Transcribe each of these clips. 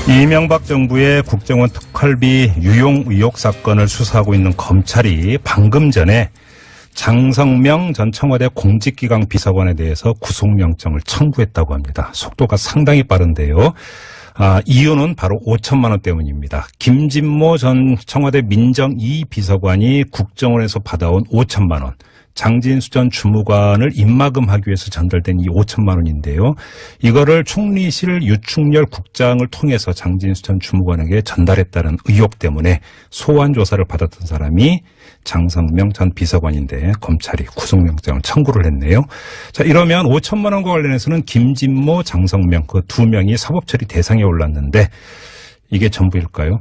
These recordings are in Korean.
이명박 정부의 국정원 특활비 유용 의혹 사건을 수사하고 있는 검찰이 방금 전에 장성명 전 청와대 공직기강 비서관에 대해서 구속영장을 청구했다고 합니다. 속도가 상당히 빠른데요. 이유는 바로 5천만 원 때문입니다. 김진모 전 청와대 민정 2 비서관이 국정원에서 받아온 5천만 원. 장진수 전 주무관을 입막음하기 위해서 전달된 이 5천만 원인데요. 이거를 총리실 유충렬 국장을 통해서 장진수 전 주무관에게 전달했다는 의혹 때문에 소환 조사를 받았던 사람이 장성명 전 비서관인데 검찰이 구속영장을 청구를 했네요. 자, 이러면 5천만 원과 관련해서는 김진모, 장성명 그 두 명이 사법처리 대상에 올랐는데 이게 전부일까요?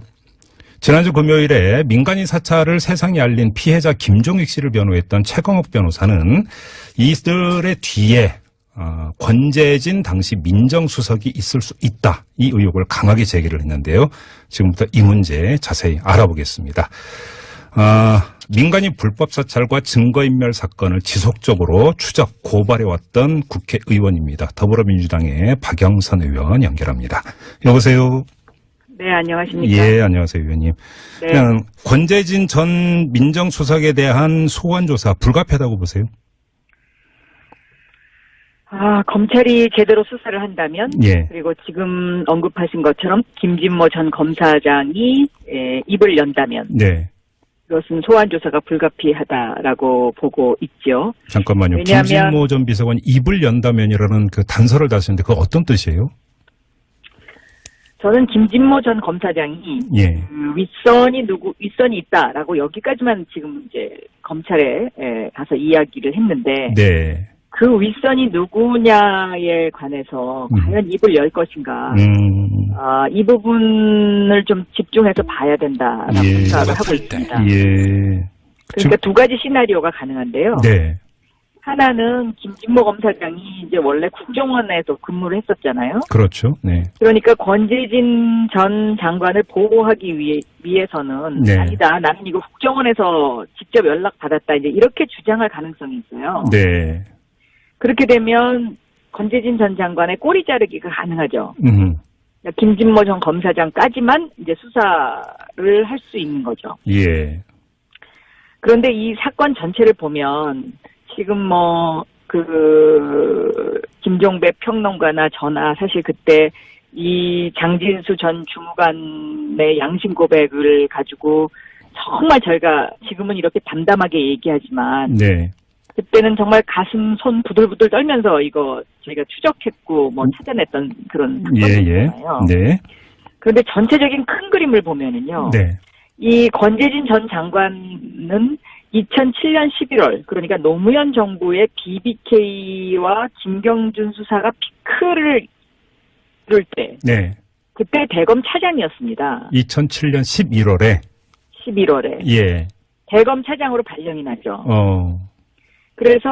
지난주 금요일에 민간인 사찰을 세상에 알린 피해자 김종익 씨를 변호했던 최광욱 변호사는 이들의 뒤에 권재진 당시 민정수석이 있을 수 있다. 이 의혹을 강하게 제기를 했는데요. 지금부터 이 문제 자세히 알아보겠습니다. 민간인 불법 사찰과 증거인멸 사건을 지속적으로 추적, 고발해왔던 국회의원입니다. 더불어민주당의 박영선 의원 연결합니다. 여보세요. 네, 안녕하십니까. 예, 안녕하세요, 의원님. 네. 그냥 권재진 전 민정수석에 대한 소환조사 불가피하다고 보세요? 검찰이 제대로 수사를 한다면, 예. 그리고 지금 언급하신 것처럼 김진모 전 검사장이 입을 연다면, 네. 그것은 소환 조사가 불가피하다라고 보고 있죠. 잠깐만요. 왜냐하면 김진모 전 비서관이 입을 연다면이라는 그 단서를 다시는데 그거 어떤 뜻이에요? 저는 김진모 전 검사장이 예. 윗선이 있다라고 여기까지만 지금 이제 검찰에 가서 이야기를 했는데, 네. 그 윗선이 누구냐에 관해서 과연 입을 열 것인가. 이 부분을 좀 집중해서 봐야 된다라고 예. 생각을 하고 있습니다. 예. 그러니까 두 가지 시나리오가 가능한데요. 네. 하나는 김진모 검사장이 이제 원래 국정원에서 근무를 했었잖아요. 그렇죠. 네. 그러니까 권재진 전 장관을 보호하기 위해서는 네. 아니다. 나는 이거 국정원에서 직접 연락받았다. 이제 이렇게 주장할 가능성이 있어요. 네. 그렇게 되면 권재진 전 장관의 꼬리 자르기가 가능하죠. 김진모 전 검사장까지만 이제 수사를 할 수 있는 거죠. 예. 그런데 이 사건 전체를 보면 지금 김종배 평론가나 저나 사실 그때 이 장진수 전 주무관의 양심 고백을 가지고 정말 저희가 지금은 이렇게 담담하게 얘기하지만 네. 그때는 정말 가슴, 손 부들부들 떨면서 이거 저희가 추적했고 찾아냈던 그런 사건이잖아요. 네. 그런데 전체적인 큰 그림을 보면은요. 네. 이 권재진 전 장관은 2007년 11월 그러니까 노무현 정부의 BBK와 김경준 수사가 피크를 이룰 때 네. 그때 대검 차장이었습니다. 2007년 11월에 11월에 예. 대검 차장으로 발령이 나죠. 그래서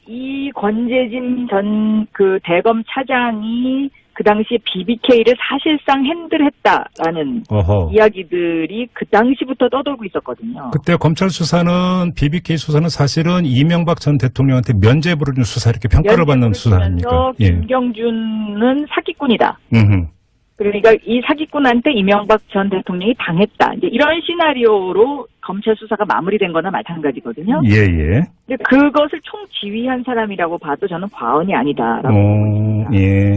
이 권재진 전 대검 차장이 그 당시에 BBK를 사실상 핸들했다라는 이야기들이 그 당시부터 떠돌고 있었거든요. 그때 검찰 수사는 BBK 수사는 사실은 이명박 전 대통령한테 면죄부를 준 수사 이렇게 평가를 받는 수사 아닙니까? 김경준은 사기꾼이다. 그러니까 이 사기꾼한테 이명박 전 대통령이 당했다. 이제 이런 시나리오로 검찰 수사가 마무리된 거나 마찬가지거든요. 예. 근데 그것을 총지휘한 사람이라고 봐도 저는 과언이 아니다라고 봅니다. 예.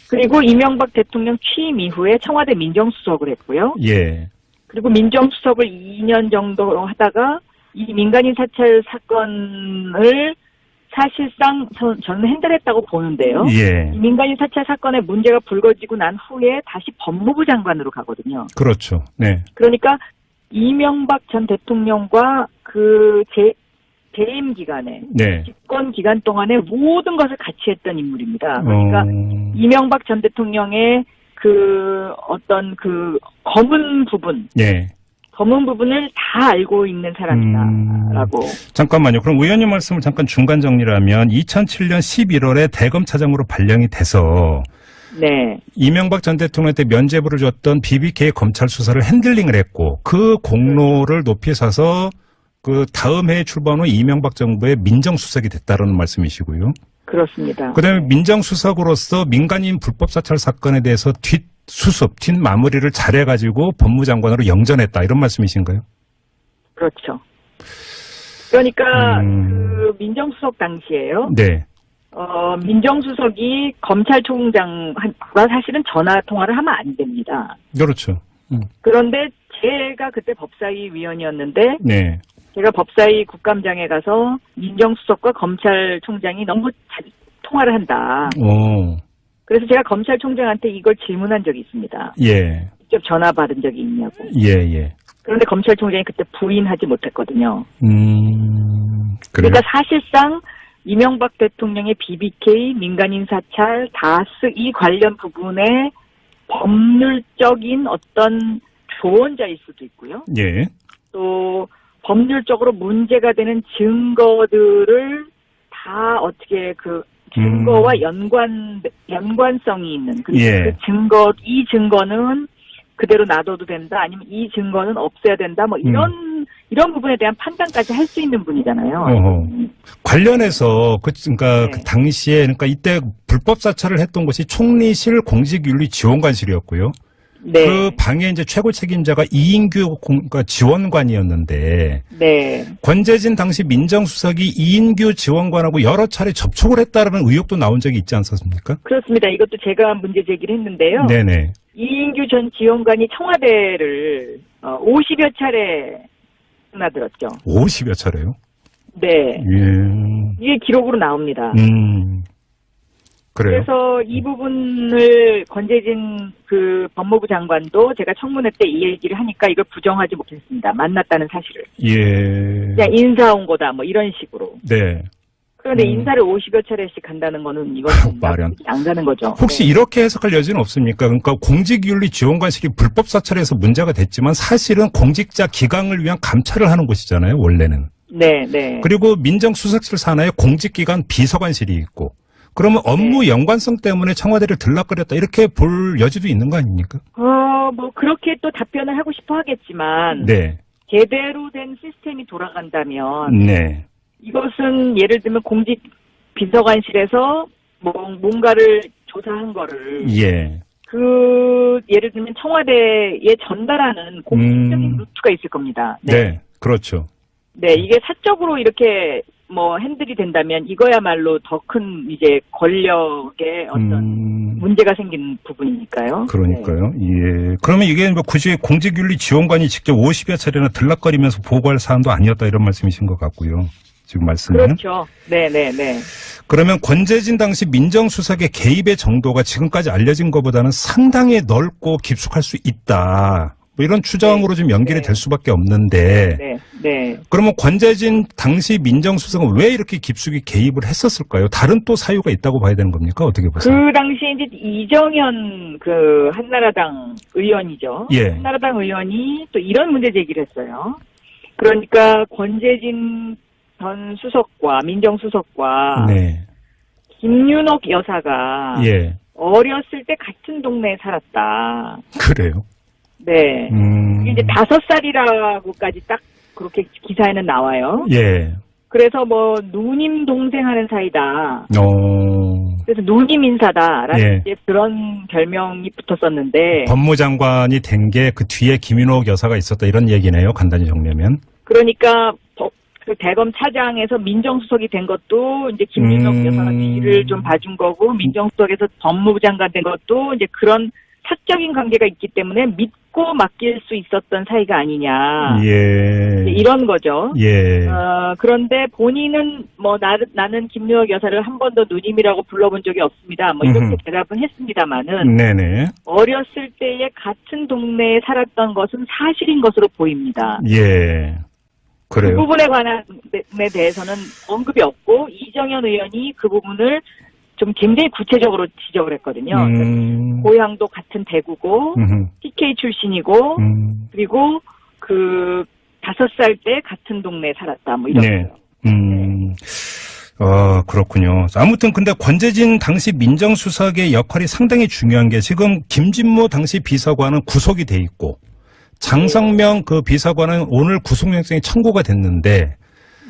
그리고 이명박 대통령 취임 이후에 청와대 민정수석을 했고요. 예. 그리고 민정수석을 2년 정도 하다가 이 민간인 사찰 사건을 사실상 저는 핸들했다고 보는데요. 예. 이 민간인 사찰 사건의 문제가 불거지고 난 후에 다시 법무부 장관으로 가거든요. 그렇죠. 네. 그러니까 이명박 전 대통령과 재임 기간에 네. 집권 기간 동안에 모든 것을 같이 했던 인물입니다. 그러니까 이명박 전 대통령의 검은 부분, 검은 부분을 다 알고 있는 사람이다라고. 잠깐만요. 그럼 의원님 말씀을 잠깐 중간 정리를 하면 2007년 11월에 대검 차장으로 발령이 돼서 네. 이명박 전 대통령한테 면죄부를 줬던 BBK 검찰 수사를 핸들링을 했고 그 공로를 높이 사서 그 다음 해에 출범한 후 이명박 정부의 민정수석이 됐다는 말씀이시고요. 그렇습니다. 그다음에 민정수석으로서 민간인 불법 사찰 사건에 대해서 수습, 뒷마무리를 잘해가지고 법무장관으로 영전했다 이런 말씀이신가요? 그렇죠. 그러니까 그 민정수석 당시에요. 네. 민정수석이 검찰총장과 사실은 전화 통화를 하면 안 됩니다. 그렇죠. 그런데 제가 그때 법사위 위원이었는데 네. 제가 법사위 국감장에 가서 민정수석과 검찰총장이 너무 자주 통화를 한다. 오. 그래서 제가 검찰총장한테 이걸 질문한 적이 있습니다. 예. 직접 전화 받은 적이 있냐고. 예. 그런데 검찰총장이 그때 부인하지 못했거든요. 그래요? 그러니까 사실상 이명박 대통령의 BBK, 민간인 사찰, 다스 이 관련 부분에 법률적인 어떤 조언자일 수도 있고요. 예. 또 법률적으로 문제가 되는 증거들을 다 어떻게 그 증거와 연관성이 있는 그리고 예. 그 이 증거는 그대로 놔둬도 된다 아니면 이 증거는 없애야 된다 뭐 이런 부분에 대한 판단까지 할 수 있는 분이잖아요. 어허. 관련해서 그러니까 네. 그 당시에 그러니까 이때 불법 사찰을 했던 것이 총리실 공직윤리지원관실이었고요. 네. 그 방에 이제 최고 책임자가 이인규 그러니까 지원관이었는데 네. 권재진 당시 민정수석이 이인규 지원관하고 여러 차례 접촉을 했다라는 의혹도 나온 적이 있지 않았습니까? 그렇습니다. 이것도 제가 문제 제기를 했는데요. 네네. 이인규 전 지원관이 청와대를 50여 차례 드나들었죠. 50여 차례요? 네. 예. 이게 기록으로 나옵니다. 그래요? 그래서 이 부분을 권재진 그 법무부 장관도 제가 청문회 때 이 얘기를 하니까 이걸 부정하지 못했습니다. 만났다는 사실을. 예. 그냥 인사 온 거다 뭐 이런 식으로. 네. 그런데 인사를 50여 차례씩 간다는 거는 이건 말이 안 가는 거죠. 혹시 네. 이렇게 해석할 여지는 없습니까? 그러니까 공직윤리지원관실이 불법 사찰에서 문제가 됐지만 사실은 공직자 기강을 위한 감찰을 하는 곳이잖아요, 원래는. 네, 네. 그리고 민정수석실 산하에 공직기관 비서관실이 있고 그러면 업무 연관성 때문에 청와대를 들락거렸다 이렇게 볼 여지도 있는 거 아닙니까? 뭐 그렇게 또 답변을 하고 싶어 하겠지만 네. 제대로 된 시스템이 돌아간다면 네. 이것은 예를 들면 공직 비서관실에서 뭔가를 조사한 거를 예. 예를 들면 청와대에 전달하는 공식적인 루트가 있을 겁니다. 네. 그렇죠. 네, 이게 사적으로 이렇게 핸들이 된다면 이거야말로 더 큰 이제 권력의 어떤 문제가 생기는 부분이니까요. 그러니까요. 네. 예. 그러면 이게 굳이 공직윤리지원관이 직접 50여 차례나 들락거리면서 보고할 사안도 아니었다 이런 말씀이신 것 같고요. 지금 말씀은. 그렇죠. 네네네. 그러면 권재진 당시 민정수석의 개입의 정도가 지금까지 알려진 것보다는 상당히 넓고 깊숙할 수 있다. 뭐 이런 추정으로 좀 연결이 될 수밖에 없는데. 네. 그러면 권재진 당시 민정수석은 왜 이렇게 깊숙이 개입을 했었을까요? 다른 또 사유가 있다고 봐야 되는 겁니까? 어떻게 보세요? 그 당시에 이제 이정현 그 한나라당 의원이죠. 예. 한나라당 의원이 또 이런 문제 제기를 했어요. 그러니까 권재진 전 수석과 민정수석과 네. 김윤옥 여사가 예. 어렸을 때 같은 동네에 살았다. 그래요? 네. 이게 이제 5살이라고까지 딱 그렇게 기사에는 나와요. 예. 그래서 누님 동생 하는 사이다. 어. 그래서 누님 인사다라는 예. 이제 그런 별명이 붙었었는데. 법무장관이 된 게 그 뒤에 김인옥 여사가 있었다 이런 얘기네요. 간단히 정리하면. 그러니까 그 대검 차장에서 민정수석이 된 것도 이제 김인옥 여사가 뒤를 좀 봐준 거고 민정수석에서 법무부 장관 된 것도 이제 그런 사적인 관계가 있기 때문에 믿고 맡길 수 있었던 사이가 아니냐. 예. 이런 거죠. 예. 그런데 본인은 나는 김윤옥 여사를 한 번도 누님이라고 불러본 적이 없습니다. 이렇게 대답은 했습니다만은. 네네. 어렸을 때에 같은 동네에 살았던 것은 사실인 것으로 보입니다. 예. 그래요. 그 부분에 관한에 대해서는 언급이 없고 이정현 의원이 그 부분을 좀 굉장히 구체적으로 지적을 했거든요. 고향도 같은 대구고 TK 출신이고 그리고 그 5살 때 같은 동네에 살았다 이런 네. 거예요. 그렇군요. 아무튼 근데 권재진 당시 민정수석의 역할이 상당히 중요한 게 지금 김진모 당시 비서관은 구속이 돼 있고 장성명 그 비서관은 오늘 구속영장이 청구가 됐는데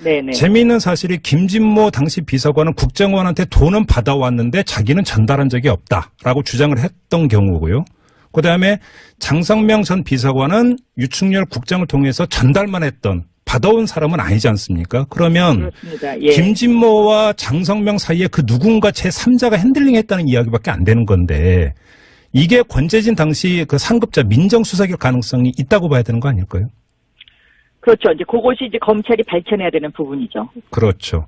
네네. 재미있는 사실이 김진모 당시 비서관은 국정원한테 돈은 받아왔는데 자기는 전달한 적이 없다라고 주장을 했던 경우고요. 그다음에 장성명 전 비서관은 유충렬 국장을 통해서 전달만 했던 받아온 사람은 아니지 않습니까? 그러면 그렇습니다. 예. 김진모와 장성명 사이에 그 누군가 제3자가 핸들링했다는 이야기밖에 안 되는 건데 이게 권재진 당시 그 상급자 민정수석일 가능성이 있다고 봐야 되는 거 아닐까요? 그렇죠. 이제 그것이 이제 검찰이 밝혀내야 되는 부분이죠. 그렇죠.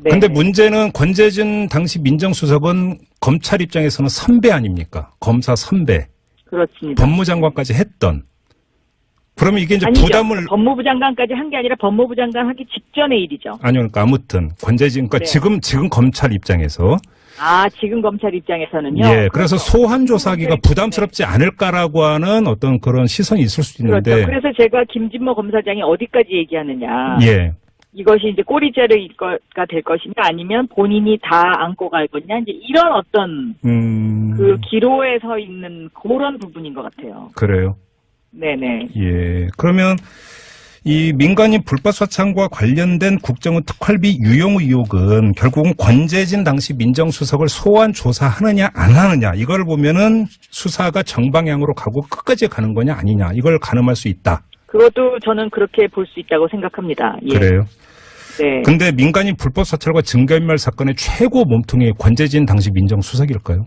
네. 근데 문제는 권재진 당시 민정수석은 검찰 입장에서는 선배 아닙니까? 검사 선배. 그렇습니다. 법무장관까지 했던. 그러면 이게 이제 아니죠. 부담을. 법무부 장관까지 한 게 아니라 법무부 장관 하기 직전의 일이죠. 아니요. 그러니까 아무튼 권재진, 그러니까 네. 지금 검찰 입장에서. 아, 지금 검찰 입장에서는요? 예. 그래서 소환 조사하기가 네. 부담스럽지 않을까라고 하는 어떤 그런 시선이 있을 수 있는데. 그렇죠. 그래서 제가 김진모 검사장이 어디까지 얘기하느냐. 예. 이것이 이제 꼬리자르가 될 것이냐 아니면 본인이 다 안고 갈 거냐 이제 이런 어떤 그 기로에 서 있는 그런 부분인 것 같아요. 그래요. 네네. 예. 그러면 이 민간인 불법 사찰과 관련된 국정원 특활비 유용 의혹은 결국은 권재진 당시 민정수석을 소환 조사하느냐 안 하느냐 이걸 보면은 수사가 정방향으로 가고 끝까지 가는 거냐 아니냐 이걸 가늠할 수 있다. 그것도 저는 그렇게 볼 수 있다고 생각합니다. 예. 그래요. 네. 근데 민간인 불법 사찰과 증거인멸 사건의 최고 몸통이 권재진 당시 민정수석일까요?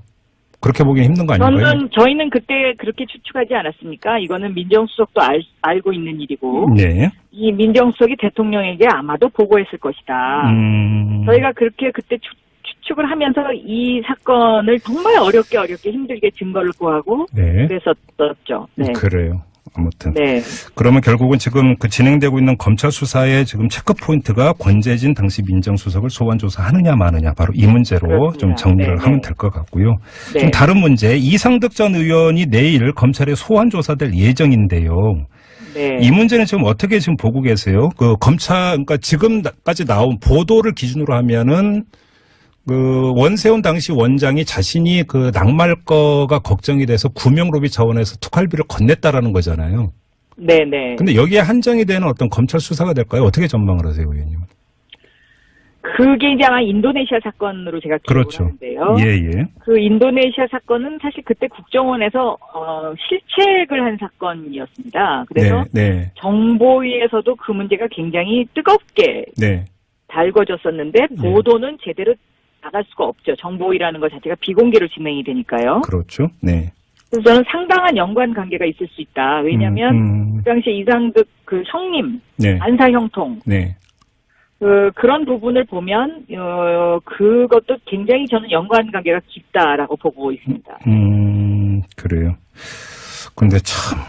그렇게 보기는 힘든 거 아닌가요? 저희는 그때 그렇게 추측하지 않았습니까? 이거는 민정수석도 알고 있는 일이고, 네. 이 민정수석이 대통령에게 아마도 보고했을 것이다. 저희가 그렇게 그때 추측을 하면서 이 사건을 정말 어렵게 힘들게 증거를 구하고, 네. 그랬었죠. 네. 그래요. 아무튼. 네. 그러면 결국은 지금 그 진행되고 있는 검찰 수사의 지금 체크 포인트가 권재진 당시 민정수석을 소환 조사하느냐 마느냐 바로 이 문제로 그렇습니다. 좀 정리를 네네. 하면 될 것 같고요. 네. 좀 다른 문제, 이상득 전 의원이 내일 검찰에 소환 조사될 예정인데요. 네. 이 문제는 지금 어떻게 지금 보고 계세요? 그 검찰, 그러니까 지금까지 나온 보도를 기준으로 하면은 그 원세훈 당시 원장이 자신이 그 낙마할 거가 걱정이 돼서 구명로비 차원에서 특활비를 건넸다라는 거잖아요. 네네. 근데 여기에 한정이 되는 어떤 검찰 수사가 될까요? 어떻게 전망을 하세요, 의원님? 그게 이제 아마 인도네시아 사건으로 제가 기억을 그렇죠. 하는데요. 예, 예. 그 인도네시아 사건은 사실 그때 국정원에서 실책을 한 사건이었습니다. 그래서 네. 정보위에서도 그 문제가 굉장히 뜨겁게 네. 달궈졌었는데 보도는 제대로 나갈 수가 없죠. 정보위라는 것 자체가 비공개로 진행이 되니까요. 그렇죠. 네. 그래서 저는 상당한 연관 관계가 있을 수 있다. 왜냐하면 그 당시에 이상득 그 형님, 네. 안사 형통 네. 그런 부분을 보면 그것도 굉장히 저는 연관 관계가 깊다라고 보고 있습니다. 그래요. 근데 참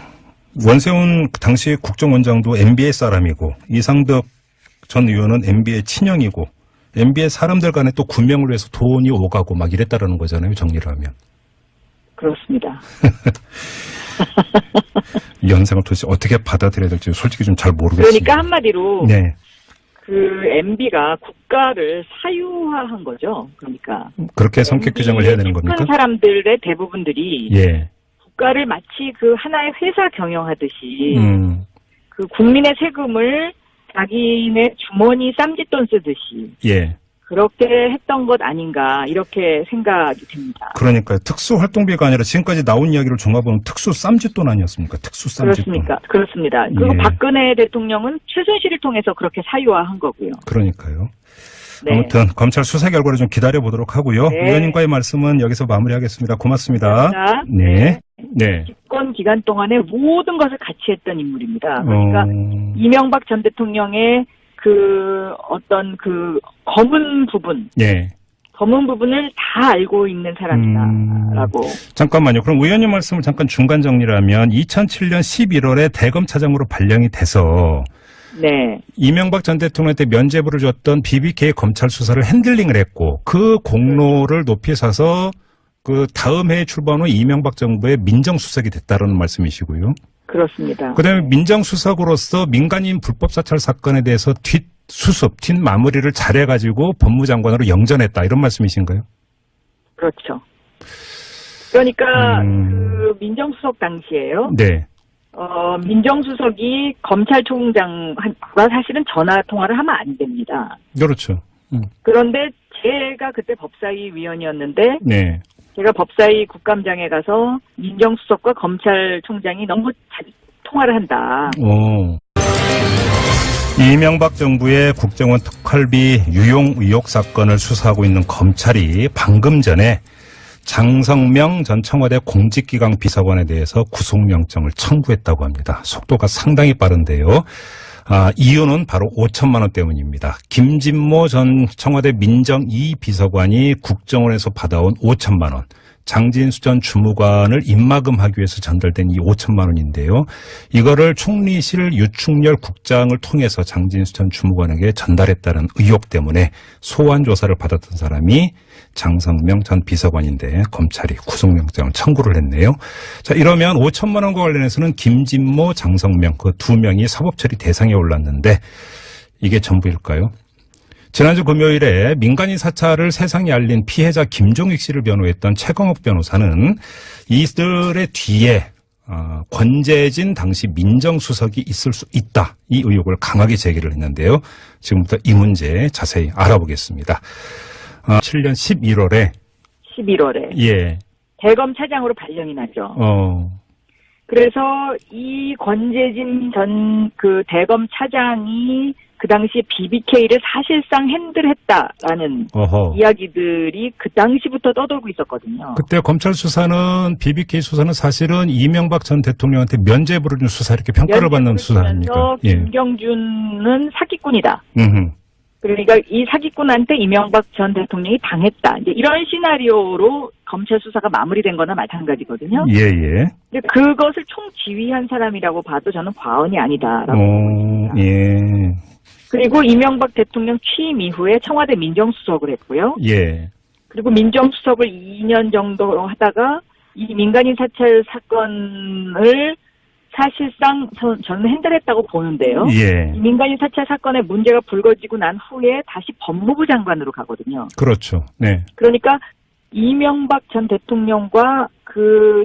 원세훈 당시 국정원장도 MB의 사람이고 이상득 전 의원은 MB의 친형이고 MB의 사람들 간에 또 구명을 위해서 돈이 오가고 막 이랬다라는 거잖아요. 정리를 하면. 그렇습니다. 이 현상을 도대체 어떻게 받아들여야 될지 솔직히 좀 잘 모르겠습니다. 그러니까 한마디로 네. 그 MB가 국가를 사유화한 거죠. 그러니까 그렇게 성격 규정을 해야 되는 겁니까? 큰 사람들의 대부분들이 예. 국가를 마치 그 하나의 회사 경영하듯이 그 국민의 세금을 자기네 주머니 쌈짓돈 쓰듯이 예. 그렇게 했던 것 아닌가 이렇게 생각이 듭니다. 그러니까 특수활동비가 아니라 지금까지 나온 이야기를 종합하면 특수 쌈짓돈 아니었습니까? 특수 쌈짓돈. 그렇습니다. 그리고 예. 박근혜 대통령은 최순실을 통해서 그렇게 사유화한 거고요. 그러니까요. 네. 아무튼 검찰 수사 결과를 좀 기다려보도록 하고요. 네. 의원님과의 말씀은 여기서 마무리하겠습니다. 고맙습니다. 감사합니다. 네. 네. 집권 기간 동안에 모든 것을 같이 했던 인물입니다. 그러니까 이명박 전 대통령의 그 어떤 그 검은 부분을 다 알고 있는 사람이다라고. 잠깐만요. 그럼 의원님 말씀을 잠깐 중간 정리를 하면 2007년 11월에 대검 차장으로 발령이 돼서 네. 이명박 전 대통령 때 면죄부를 줬던 BBK 검찰 수사를 핸들링을 했고 그 공로를 높이 사서 그 다음 해에 출범한 후 이명박 정부의 민정수석이 됐다라는 말씀이시고요. 그렇습니다. 그다음에 민정수석으로서 민간인 불법 사찰 사건에 대해서 뒷수습, 뒷마무리를 잘해가지고 법무장관으로 영전했다 이런 말씀이신가요? 그렇죠. 그러니까 그 민정수석 당시에요. 네. 민정수석이 검찰총장과 사실은 전화 통화를 하면 안 됩니다. 그렇죠. 그런데 제가 그때 법사위 위원이었는데 네. 제가 법사위 국감장에 가서 민정수석과 검찰총장이 너무 자주 통화를 한다. 오. 이명박 정부의 국정원 특활비 유용 의혹 사건을 수사하고 있는 검찰이 방금 전에 장성명 전 청와대 공직기강 비서관에 대해서 구속영장을 청구했다고 합니다. 속도가 상당히 빠른데요. 이유는 바로 5천만 원 때문입니다. 김진모 전 청와대 민정 2 비서관이 국정원에서 받아온 5천만 원. 장진수 전 주무관을 입막음하기 위해서 전달된 이 5천만 원인데요. 이거를 총리실 유충렬 국장을 통해서 장진수 전 주무관에게 전달했다는 의혹 때문에 소환 조사를 받았던 사람이 장성명 전 비서관인데 검찰이 구속영장을 청구를 했네요. 자, 이러면 5천만 원과 관련해서는 김진모, 장성명 그 두 명이 사법처리 대상에 올랐는데 이게 전부일까요? 지난주 금요일에 민간인 사찰을 세상에 알린 피해자 김종익 씨를 변호했던 최광욱 변호사는 이들의 뒤에 권재진 당시 민정수석이 있을 수 있다. 이 의혹을 강하게 제기를 했는데요. 지금부터 이 문제 자세히 알아보겠습니다. 7년 11월에 예. 대검 차장으로 발령이 나죠. 그래서 이 권재진 전 그 대검 차장이 그 당시에 BBK를 사실상 핸들했다라는 이야기들이 그 당시부터 떠돌고 있었거든요. 그때 검찰 수사는 BBK 수사는 사실은 이명박 전 대통령한테 면죄부를 준 수사 이렇게 평가를 받는 수사 아닙니까? 김경준은 사기꾼이다. 그러니까 이 사기꾼한테 이명박 전 대통령이 당했다. 이제 이런 시나리오로 검찰 수사가 마무리된 거나 마찬가지거든요. 예. 근데 그것을 총지휘한 사람이라고 봐도 저는 과언이 아니다라고 봅니다. 예. 그리고 이명박 대통령 취임 이후에 청와대 민정수석을 했고요. 예. 그리고 민정수석을 2년 정도 하다가 이 민간인 사찰 사건을 사실상 저는 핸들했다고 보는데요. 예. 이 민간인 사찰 사건의 문제가 불거지고 난 후에 다시 법무부 장관으로 가거든요. 그렇죠. 네. 그러니까 이명박 전 대통령과 그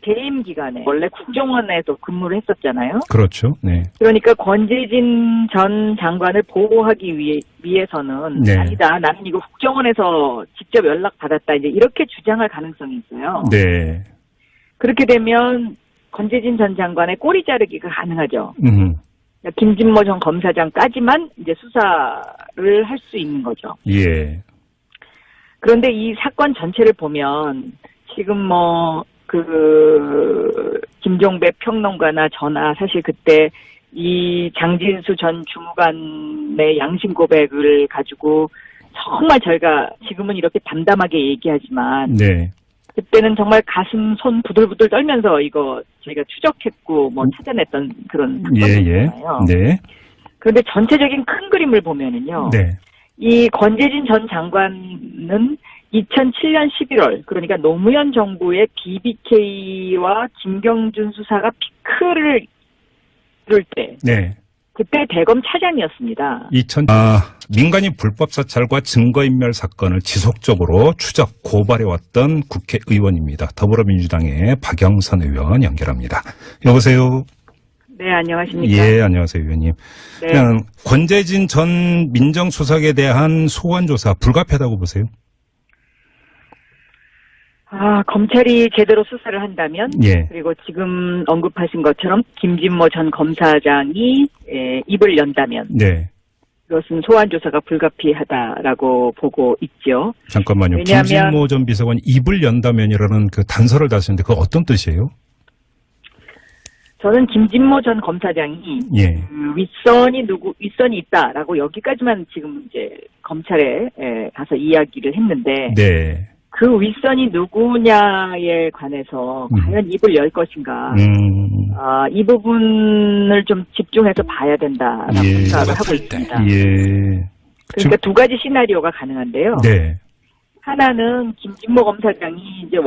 재임 기간에 원래 국정원에도 근무를 했었잖아요. 그렇죠. 네. 그러니까 권재진 전 장관을 보호하기 위해서는 네. 아니다. 나는 이거 국정원에서 직접 연락 받았다. 이제 이렇게 주장할 가능성이 있어요. 네. 그렇게 되면 권재진 전 장관의 꼬리 자르기가 가능하죠. 김진모 전 검사장까지만 이제 수사를 할 수 있는 거죠. 예. 그런데 이 사건 전체를 보면 지금 김종배 평론가나 저나 사실 그때 이 장진수 전 주무관의 양심 고백을 가지고 정말 저희가 지금은 이렇게 담담하게 얘기하지만 네. 그때는 정말 가슴 손 부들부들 떨면서 이거 저희가 추적했고 찾아냈던 그런 사건이잖아요. 네. 그런데 전체적인 큰 그림을 보면은요. 네. 이 권재진 전 장관은 2007년 11월 그러니까 노무현 정부의 BBK와 김경준 수사가 피크를 이룰 때 네. 그때 대검 차장이었습니다. 민간인 불법 사찰과 증거인멸 사건을 지속적으로 추적, 고발해왔던 국회의원입니다. 더불어민주당의 박영선 의원 연결합니다. 여보세요. 네, 안녕하십니까. 예, 안녕하세요, 의원님. 네. 그냥 권재진 전 민정수석에 대한 소환조사 불가피하다고 보세요? 검찰이 제대로 수사를 한다면, 예. 그리고 지금 언급하신 것처럼 김진모 전 검사장이 입을 연다면, 네. 그것은 소환 조사가 불가피하다라고 보고 있죠. 잠깐만요. 왜냐하면 김진모 전 비서관이 입을 연다면이라는 그 단서를 다시는데 그거 어떤 뜻이에요? 저는 김진모 전 검사장이 예. 윗선이 있다라고 여기까지만 지금 이제 검찰에 가서 이야기를 했는데. 네. 그 윗선이 누구냐에 관해서 과연 입을 열 것인가. 이 부분을 좀 집중해서 봐야 된다라고 생각을 하고 있습니다. 예. 그러니까 두 가지 시나리오가 가능한데요. 네. 하나는 김진모 검사장이 이제